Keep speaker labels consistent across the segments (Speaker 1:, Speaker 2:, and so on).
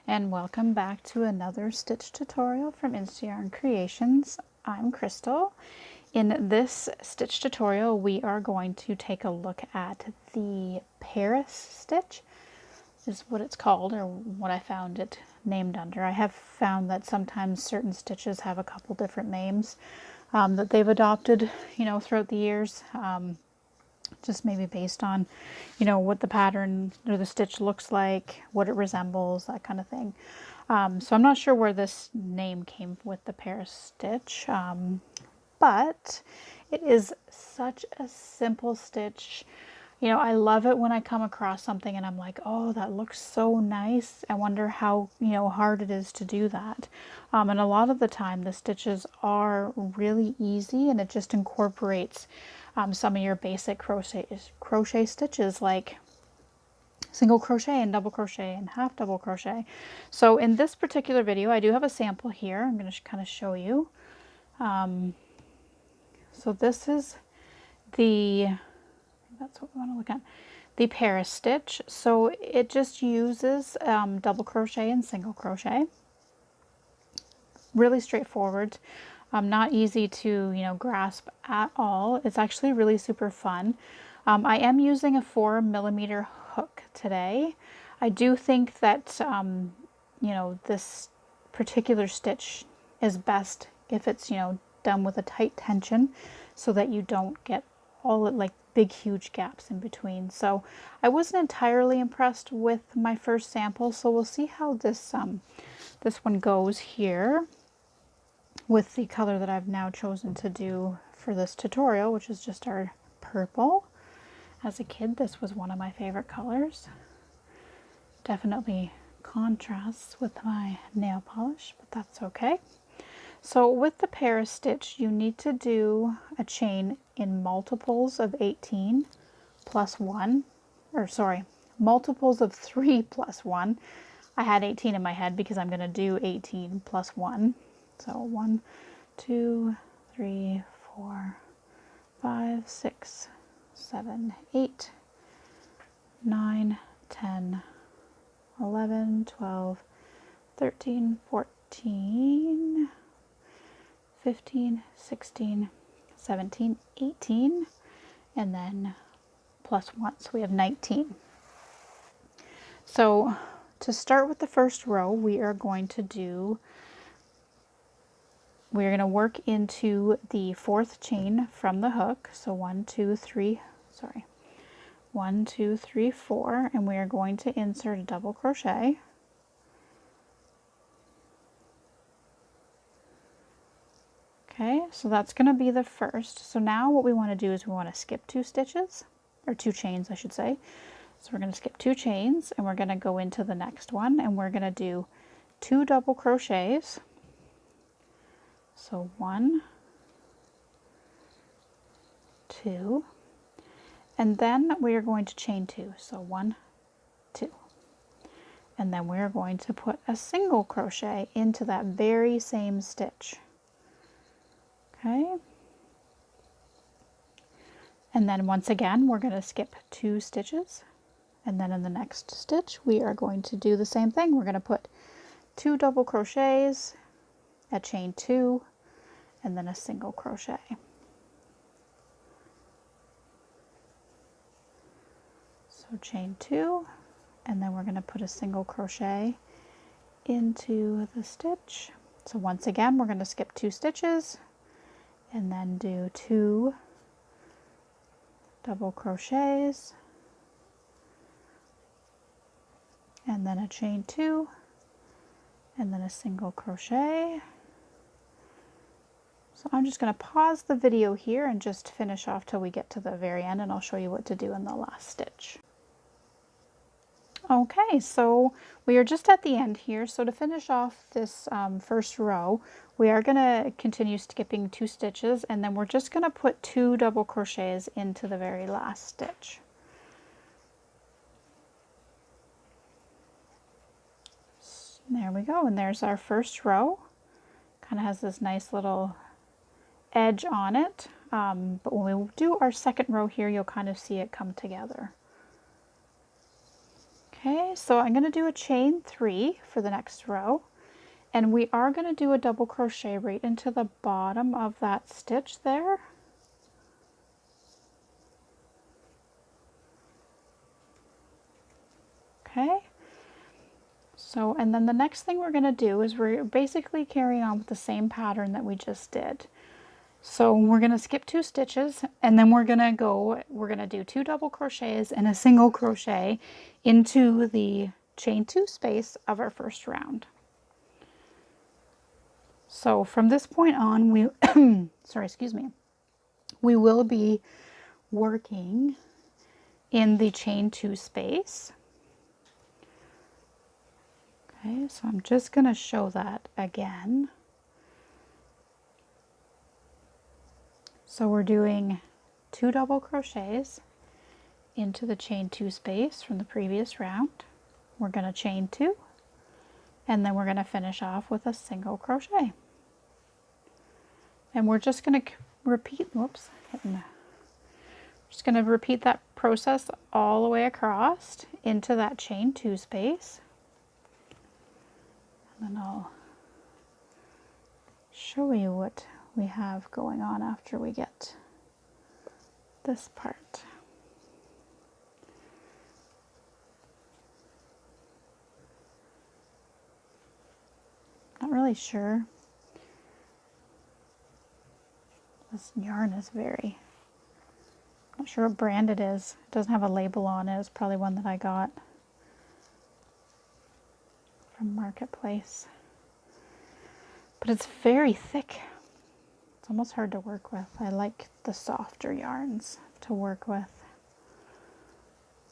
Speaker 1: and welcome back to another stitch tutorial from Yarn Creations. I'm Crystal. In this stitch tutorial we are going to take a look at the Paris stitch, is what it's called, or what I found it named under. I have found that sometimes certain stitches have a couple different names that they've adopted, throughout the years. Just maybe based on, what the pattern or the stitch looks like, what it resembles, that kind of thing. So I'm not sure where this name came with the Paris stitch, but it is such a simple stitch. I love it when I come across something and I'm like, oh, that looks so nice. I wonder how, hard it is to do that. And a lot of the time the stitches are really easy, and it just incorporates some of your basic crochet stitches, like single crochet and double crochet and half double crochet. So in this particular video, I do have a sample here. I'm going to kind of show you. So this is that's what we want to look at, the Paris stitch. So it just uses double crochet and single crochet. Really straightforward. Not easy to, grasp at all. It's actually really super fun. I am using a 4mm hook today. I do think that, this particular stitch is best if it's, done with a tight tension, so that you don't get all like big huge gaps in between. So I wasn't entirely impressed with my first sample, so we'll see how this one goes here with the color that I've now chosen to do for this tutorial, which is just our purple. As a kid, this was one of my favorite colors. Definitely contrasts with my nail polish, but that's okay. So with the Paris stitch, you need to do a chain in multiples of 18 plus 1, or sorry, multiples of 3 plus 1. I had 18 in my head because I'm going to do 18 plus 1. So 1, 2, 3, 4, 5, 6, 7, 8, 9, 10, 11, 12, 13, 14, 15, 16, 17, 18, and then plus 1, so we have 19. So to start with the first row, we're going to work into the 4th chain from the hook. So 1, 2, 3, 4, and we are going to insert a double crochet. Okay, so that's going to be the first. So now what we want to do is we want to skip 2 stitches, or 2 chains, I should say. So we're going to skip 2 chains, and we're going to go into the next one, and we're going to do 2 double crochets. So 1, 2, and then we are going to chain 2. So 1, 2, and then we're going to put a single crochet into that very same stitch. Okay, and then once again we're going to skip 2 stitches, and then in the next stitch we are going to do the same thing. We're going to put 2 double crochets, a chain 2, and then a single crochet. So chain 2, and then we're going to put a single crochet into the stitch. So once again we're going to skip 2 stitches and then do 2 double crochets, and then a chain 2, and then a single crochet. So I'm just going to pause the video here and just finish off till we get to the very end, and I'll show you what to do in the last stitch. Okay, so we are just at the end here. So to finish off this first row, we are going to continue skipping 2 stitches, and then we're just going to put 2 double crochets into the very last stitch. There we go, and there's our first row. Kind of has this nice little edge on it, but when we do our second row here, you'll kind of see it come together. Okay, so I'm going to do a chain 3 for the next row, and we are going to do a double crochet right into the bottom of that stitch there. Okay, so and then the next thing we're going to do is we're basically carrying on with the same pattern that we just did. So we're going to skip 2 stitches, and then we're going to do 2 double crochets and a single crochet into the chain 2 space of our first round. So from this point on, we we will be working in the chain 2 space. Okay, so I'm just going to show that again. So we're doing 2 double crochets into the chain 2 space from the previous round. We're going to chain 2, and then we're going to finish off with a single crochet. And we're just going to repeat, just going to repeat that process all the way across into that chain 2 space. And then I'll show you what we have going on after we get this part. Not really sure. This yarn is not sure what brand it is. It doesn't have a label on it. It's probably one that I got from Marketplace. But it's very thick. It's almost hard to work with. I like the softer yarns to work with.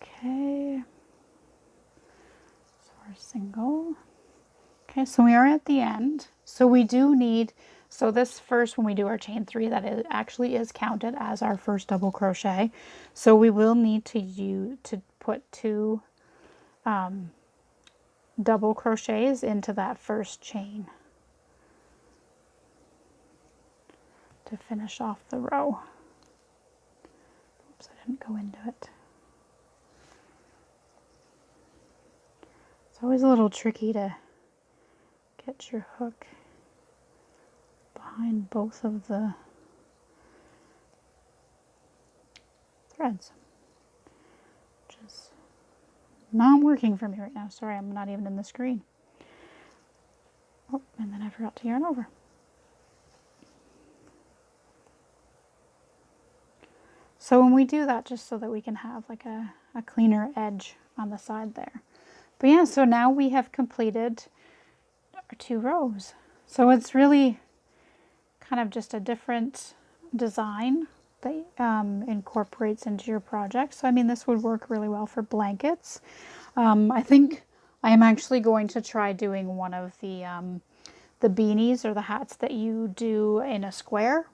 Speaker 1: Okay. So we're single. Okay, so we are at the end. So we do need, so this first, when we do our chain 3, that actually is counted as our first double crochet. So we will need to put 2 double crochets into that first chain to finish off the row. Oops, I didn't go into it. It's always a little tricky to get your hook behind both of the threads, which is not working for me right now. Sorry, I'm not even in the screen. Oh, and then I forgot to yarn over. So when we do that, just so that we can have like a cleaner edge on the side there. But yeah, so now we have completed our 2 rows. So it's really kind of just a different design that incorporates into your project. So I mean, this would work really well for blankets. I think I am actually going to try doing one of the beanies or the hats that you do in a square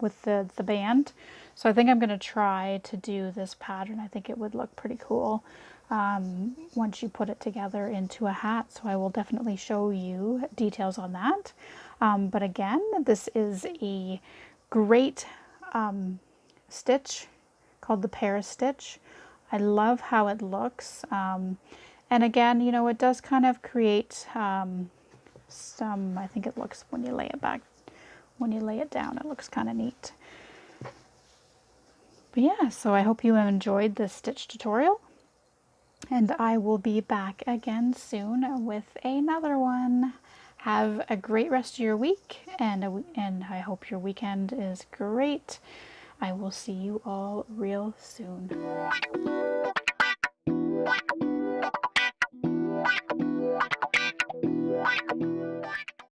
Speaker 1: with the band. So I think I'm going to try to do this pattern. I think it would look pretty cool once you put it together into a hat. So I will definitely show you details on that. But again, this is a great stitch called the Paris stitch. I love how it looks. And again, you know, it does kind of create some, I think it looks, when you lay it back, when you lay it down, it looks kind of neat. But yeah, so I hope you enjoyed this stitch tutorial, and I will be back again soon with another one. Have a great rest of your week, and I hope your weekend is great. I will see you all real soon.